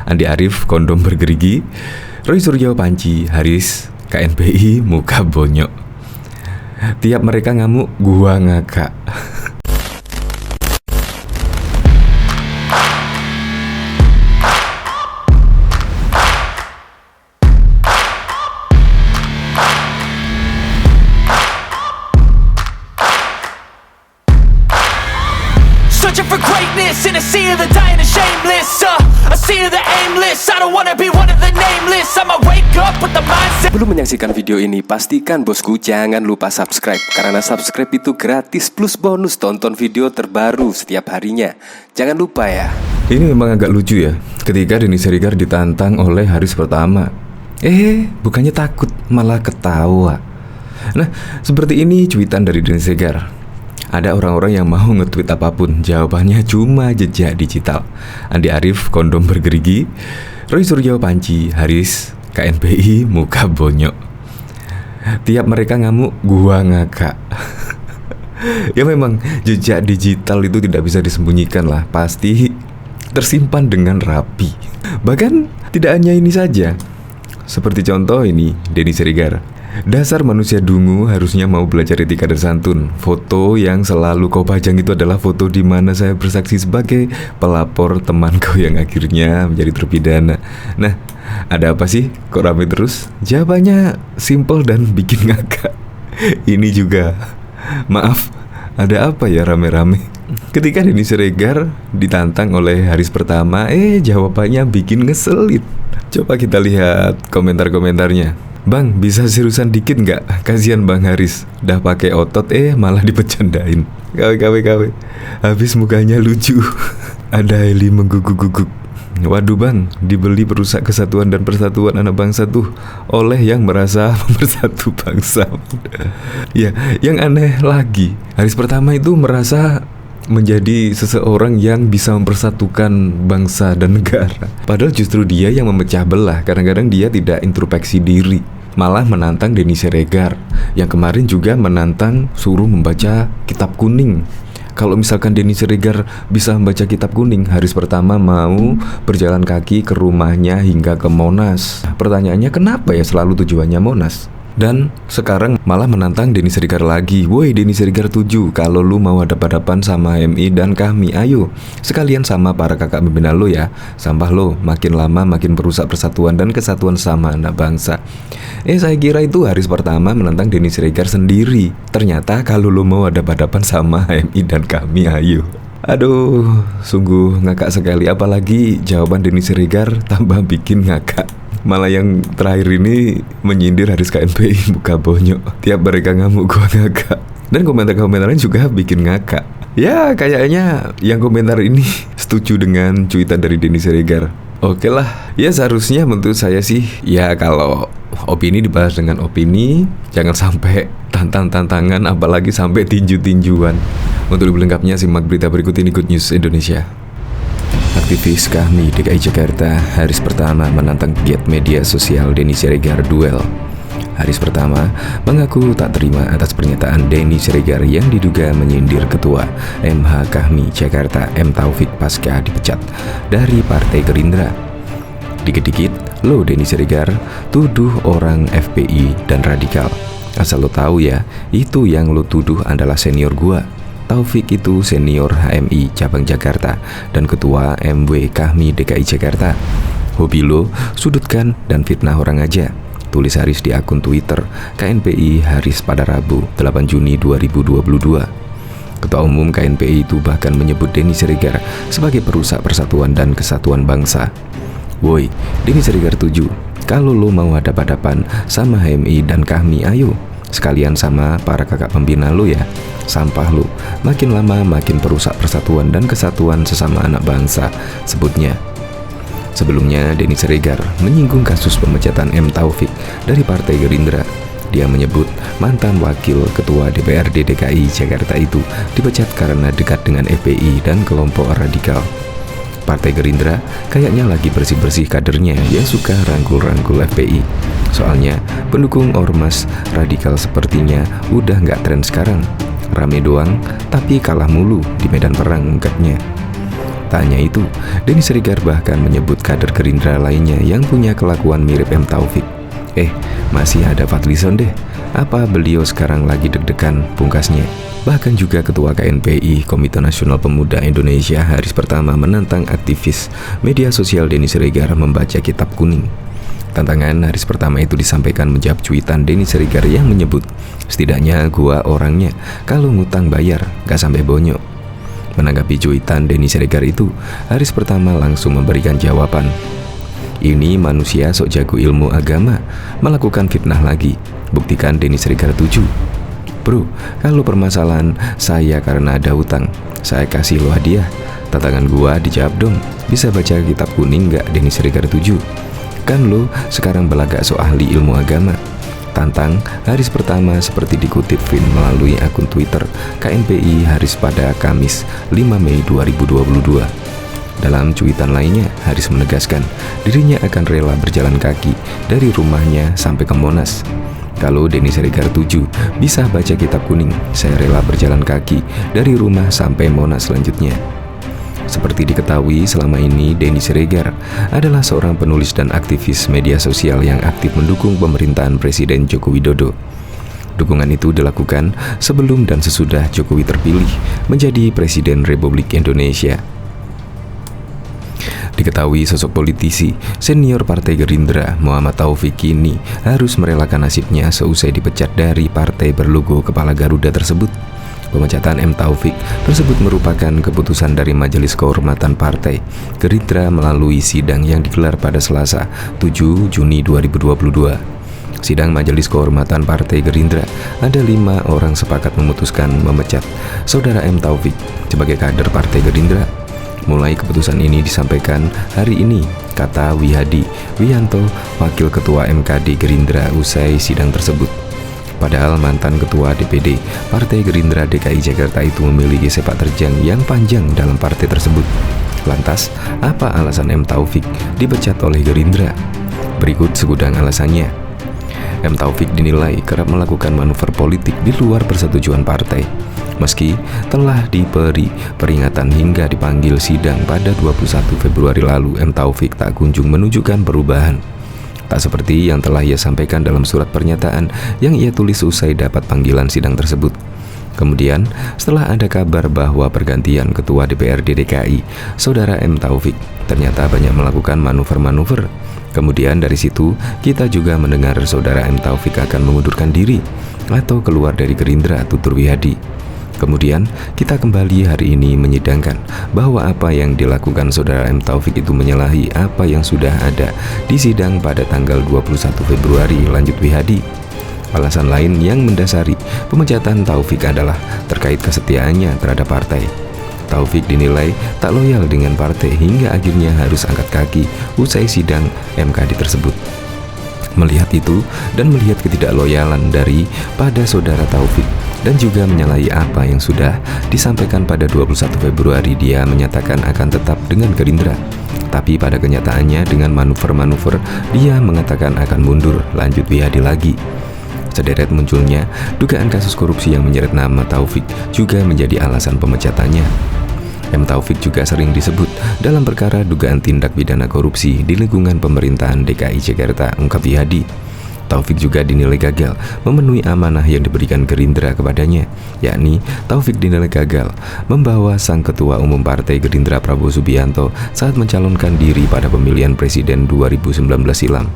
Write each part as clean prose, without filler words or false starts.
Andi Arief kondom bergerigi, Roy Suryo panci, Haris KNPI muka bonyok. Tiap mereka ngamuk, gua ngakak. Searching for greatness in a sea of the dying and shameless, a sea of the aimless. I don't wanna be one of the nameless. I'ma wake up with the mindset. Sebelum menyaksikan video ini, pastikan bosku jangan lupa subscribe, karena subscribe itu gratis plus bonus tonton video terbaru setiap harinya. Jangan lupa ya. Ini memang agak lucu ya, ketika Denny Siregar ditantang oleh Haris pertama. Bukannya takut, malah ketawa. Nah, seperti ini cuitan dari Denny Siregar. Ada orang-orang yang mau nge-tweet apapun, jawabannya cuma jejak digital. Andi Arief kondom bergerigi, Roy Suryo panci, Haris KNPI muka bonyok. Tiap mereka ngamuk, gua ngakak. Ya memang jejak digital itu tidak bisa disembunyikan lah, pasti tersimpan dengan rapi. Bahkan tidak hanya ini saja. Seperti contoh ini, Denny Siregar. Dasar manusia dungu, harusnya mau belajar etika dan santun. Foto yang selalu kau pajang itu adalah foto di mana saya bersaksi sebagai pelapor teman kau yang akhirnya menjadi terpidana. Nah, ada apa sih? Kok rame terus? Jawabannya simple dan bikin ngakak. Ini juga, maaf, ada apa ya rame-rame? Ketika Denny Siregar ditantang oleh Haris pertama, jawabannya bikin ngeselin. Coba kita lihat komentar-komentarnya. Bang, bisa seriusan dikit nggak? Kasihan Bang Haris, dah pakai otot malah dipecandain. Kawe. Habis mukanya lucu. Ada Eli mengguguk-guguk. Waduh Bang, dibeli perusak kesatuan dan persatuan anak bangsa tuh oleh yang merasa mempersatu bangsa. Ya, yang aneh lagi, Haris pertama itu merasa menjadi seseorang yang bisa mempersatukan bangsa dan negara. Padahal justru dia yang memecah belah. Kadang-kadang dia tidak introspeksi diri, malah menantang Denny Siregar yang kemarin juga menantang suruh membaca kitab kuning. Kalau misalkan Denny Siregar bisa membaca kitab kuning, Haris pertama mau berjalan kaki ke rumahnya hingga ke Monas. Pertanyaannya, kenapa ya selalu tujuannya Monas? Dan sekarang malah menantang Denny Siregar lagi. Woi Denny Siregar 7, kalau lu mau hadap-hadapan sama MI dan kami, ayo sekalian sama para kakak pembina lo ya. Sampah lo, makin lama makin merusak persatuan dan kesatuan sama anak bangsa. Saya kira itu Haris pertama menantang Denny Siregar sendiri. Ternyata kalau lu mau hadap-hadapan sama MI dan kami, ayo. Aduh, sungguh ngakak sekali. Apalagi jawaban Denny Siregar tambah bikin ngakak. Malah yang terakhir ini menyindir Haris KNPI muka bonyok. Tiap mereka ngamuk, gua ngakak. Dan komentar-komentarnya juga bikin ngakak. Ya kayaknya yang komentar ini setuju dengan cuitan dari Denny Siregar. Oke lah, ya seharusnya menurut saya sih, ya kalau opini dibahas dengan opini, jangan sampai tantang-tantangan, apalagi sampai tinju-tinjuan. Untuk lebih lengkapnya simak berita berikut ini, Good News Indonesia. Aktivis KAHMI DKI Jakarta, Haris pertama menantang pegiat media sosial Denny Siregar duel. Haris pertama mengaku tak terima atas pernyataan Denny Siregar yang diduga menyindir Ketua MH KAHMI Jakarta M. Taufik pasca dipecat dari Partai Gerindra. Dikit-dikit, lo Denny Siregar tuduh orang FPI dan radikal. Asal lo tahu ya, itu yang lo tuduh adalah senior gua. Taufik itu senior HMI cabang Jakarta dan ketua MW KAHMI DKI Jakarta. Hobi lo sudutkan dan fitnah orang aja, tulis Haris di akun Twitter KNPI Haris pada Rabu 8 Juni 2022. Ketua Umum KNPI itu bahkan menyebut Denny Siregar sebagai perusak persatuan dan kesatuan bangsa. Woi, Denny Siregar 7, kalau lo mau hadap-hadapan sama HMI dan KAHMI, ayo sekalian sama para kakak pembina lo ya. Sampah lo, makin lama makin perusak persatuan dan kesatuan sesama anak bangsa, sebutnya. Sebelumnya Denny Siregar menyinggung kasus pemecatan M. Taufik dari Partai Gerindra. Dia menyebut mantan wakil ketua DPRD DKI Jakarta itu dipecat karena dekat dengan FPI dan kelompok radikal. Partai Gerindra kayaknya lagi bersih-bersih kadernya yang suka rangkul-rangkul FPI. Soalnya pendukung ormas radikal sepertinya udah nggak tren sekarang. Rame doang, tapi kalah mulu di medan perang, ungkapnya. Tak hanya itu, Denny Siregar bahkan menyebut kader Gerindra lainnya yang punya kelakuan mirip M. Taufik. Masih ada Fadlizon deh. Apa beliau sekarang lagi deg-degan, pungkasnya. Bahkan juga Ketua KNPI Komite Nasional Pemuda Indonesia Haris Pertama menantang aktivis media sosial Denny Siregar membaca kitab kuning. Tantangan Haris Pertama itu disampaikan menjawab cuitan Denny Siregar yang menyebut, "Setidaknya gua orangnya, kalau ngutang bayar, gak sampai bonyok." Menanggapi cuitan Denny Siregar itu, Haris Pertama langsung memberikan jawaban. "Ini manusia sok jago ilmu agama, melakukan fitnah lagi. Buktikan Denny Siregar 7. Bro, kalau permasalahan saya karena ada utang, saya kasih lo hadiah. Tantangan gua dijawab dong. Bisa baca kitab kuning gak Denny Siregar 7? Kan lo sekarang belagak so ahli ilmu agama." Tantang Haris Pertama seperti dikutip Vin melalui akun Twitter KNPI Haris pada Kamis 5 Mei 2022. Dalam cuitan lainnya, Haris menegaskan dirinya akan rela berjalan kaki dari rumahnya sampai ke Monas. "Kalau Denny Siregar 7 bisa baca kitab kuning, saya rela berjalan kaki dari rumah sampai Monas selanjutnya." Seperti diketahui, selama ini Denny Siregar adalah seorang penulis dan aktivis media sosial yang aktif mendukung pemerintahan Presiden Joko Widodo. Dukungan itu dilakukan sebelum dan sesudah Jokowi terpilih menjadi Presiden Republik Indonesia. Diketahui sosok politisi senior Partai Gerindra Muhammad Taufik kini harus merelakan nasibnya seusai dipecat dari partai berlogo kepala Garuda tersebut. Pemecatan M. Taufik tersebut merupakan keputusan dari Majelis Kehormatan Partai Gerindra melalui sidang yang digelar pada Selasa 7 Juni 2022. Sidang Majelis Kehormatan Partai Gerindra, ada 5 orang sepakat memutuskan memecat Saudara M. Taufik sebagai kader Partai Gerindra. Mulai keputusan ini disampaikan hari ini, kata Wihadi Wianto, Wakil Ketua MKD Gerindra usai sidang tersebut. Padahal mantan Ketua DPD Partai Gerindra DKI Jakarta itu memiliki sepak terjang yang panjang dalam partai tersebut. Lantas, apa alasan M. Taufik dipecat oleh Gerindra? Berikut segudang alasannya. M. Taufik dinilai kerap melakukan manuver politik di luar persetujuan partai. Meski telah diberi peringatan hingga dipanggil sidang pada 21 Februari lalu, M. Taufik tak kunjung menunjukkan perubahan. Tak seperti yang telah ia sampaikan dalam surat pernyataan yang ia tulis usai dapat panggilan sidang tersebut. Kemudian, setelah ada kabar bahwa pergantian Ketua DPRD DKI, Saudara M. Taufik ternyata banyak melakukan manuver-manuver. Kemudian dari situ, kita juga mendengar Saudara M. Taufik akan mengundurkan diri atau keluar dari Gerindra, tutur Wihadi. Kemudian, kita kembali hari ini menyidangkan bahwa apa yang dilakukan Saudara M. Taufik itu menyalahi apa yang sudah ada di sidang pada tanggal 21 Februari, lanjut Wihadi. Alasan lain yang mendasari pemecatan Taufik adalah terkait kesetiaannya terhadap partai. Taufik dinilai tak loyal dengan partai hingga akhirnya harus angkat kaki usai sidang MKD tersebut. Melihat itu dan melihat ketidakloyalan pada Saudara Taufik dan juga menyalahi apa yang sudah disampaikan pada 21 Februari, dia menyatakan akan tetap dengan Gerindra. Tapi pada kenyataannya dengan manuver-manuver dia mengatakan akan mundur, lanjut Wihadi lagi. Sederet munculnya dugaan kasus korupsi yang menyeret nama Taufik juga menjadi alasan pemecatannya. M. Taufik juga sering disebut dalam perkara dugaan tindak pidana korupsi di lingkungan pemerintahan DKI Jakarta, ungkap Wihadi. Taufik juga dinilai gagal memenuhi amanah yang diberikan Gerindra kepadanya, yakni Taufik dinilai gagal membawa sang Ketua Umum Partai Gerindra Prabowo Subianto saat mencalonkan diri pada pemilihan Presiden 2019 silam.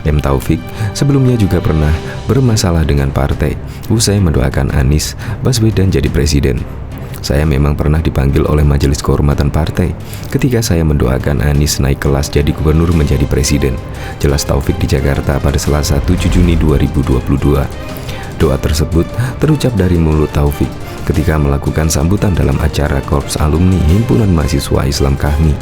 M. Taufik sebelumnya juga pernah bermasalah dengan partai usai mendoakan Anies Baswedan jadi presiden. Saya memang pernah dipanggil oleh Majelis Kehormatan Partai ketika saya mendoakan Anies naik kelas jadi gubernur menjadi presiden, jelas Taufik di Jakarta pada Selasa 7 Juni 2022. Doa tersebut terucap dari mulut Taufik ketika melakukan sambutan dalam acara Korps Alumni Himpunan Mahasiswa Islam Kahmi.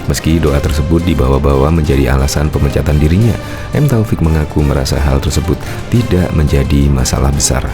Meski doa tersebut dibawa-bawa menjadi alasan pemecatan dirinya, M. Taufik mengaku merasa hal tersebut tidak menjadi masalah besar.